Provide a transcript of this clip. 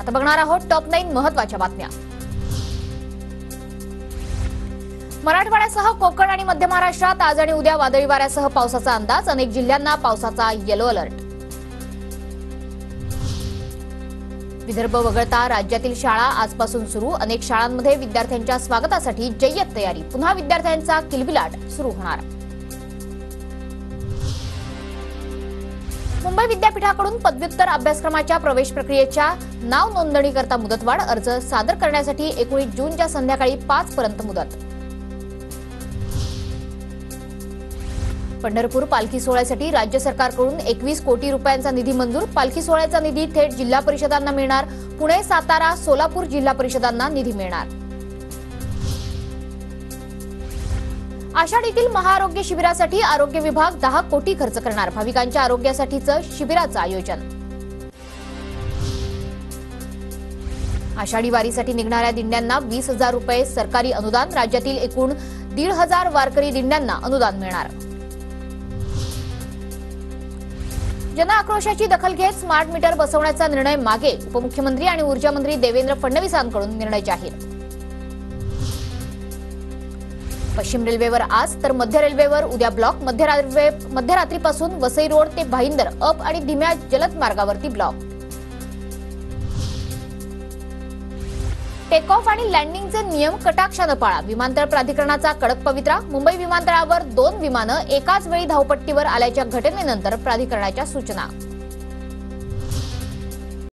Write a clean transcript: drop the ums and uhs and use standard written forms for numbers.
आता बघणार आहोत टॉप 9 महत्त्वाच्या बातम्या। मराठवाड्यासह कोकण आणि मध्य महाराष्ट्रात आज आणि उद्या वादळी वाऱ्यासह पावसाचा अंदाज। अनेक जिल्ह्यांना पावसाचा येलो अलर्ट। विदर्भ वगळता राज्यातील शाळा आजपासून सुरू। अनेक शाळांमध्ये विद्यार्थ्यांच्या स्वागतासाठी जय्यत तयारी। पुन्हा विद्यार्थ्यांचा किलबिलाट सुरू होणार। मुंबई विद्यापीठाकडून पदव्युत्तर अभ्यासक्रमाच्या प्रवेश प्रक्रियेच्या नाव नोंदणीकरता मुदतवाढ। अर्ज सादर करण्यासाठी 19 जूनच्या संध्याकाळी 5 पर्यंत मुदत। पंढरपूर पालखी सोहळ्यासाठी राज्य सरकारकडून 21 कोटी रुपयांचा निधी मंजूर। पालखी सोहळ्याचा निधी थेट जिल्हा परिषदांना मिळणार। पुणे, सातारा, सोलापूर जिल्हा परिषदांना निधी मिळणार। आषाढीतील महाआरोग्य शिबिरासाठी आरोग्य विभाग 10 कोटी खर्च करणार। भाविकांच्या आरोग्यासाठीचं शिबिराचं आयोजन। आषाढी वारीसाठी निघणाऱ्या दिंड्यांना 20,000 रुपये सरकारी अनुदान। राज्यातील एकूण 1,500 वारकरी दिंड्यांना अनुदान मिळणार। जनआक्रोशाची दखल घेत स्मार्ट मीटर बसवण्याचा निर्णय मागे। उपमुख्यमंत्री आणि ऊर्जा मंत्री देवेंद्र फडणवीसांकडून निर्णय जाहीर। पश्चिम रेल्वेवर आज तर मध्य रेल्वेवर उद्या ब्लॉक। मध्यरात्रीपासून वसई रोड ते भाईंदर अप आणि धीम्या जलद मार्गावरती ब्लॉक। टेक ऑफ आणि लँडिंगचे नियम कटाक्षाने पाळा। विमानतळ प्राधिकरणाचा कडक पवित्रा। मुंबई विमानतळावर 2 विमानं एकाच वेळी धावपट्टीवर आल्याच्या घटनेनंतर प्राधिकरणाच्या सूचना।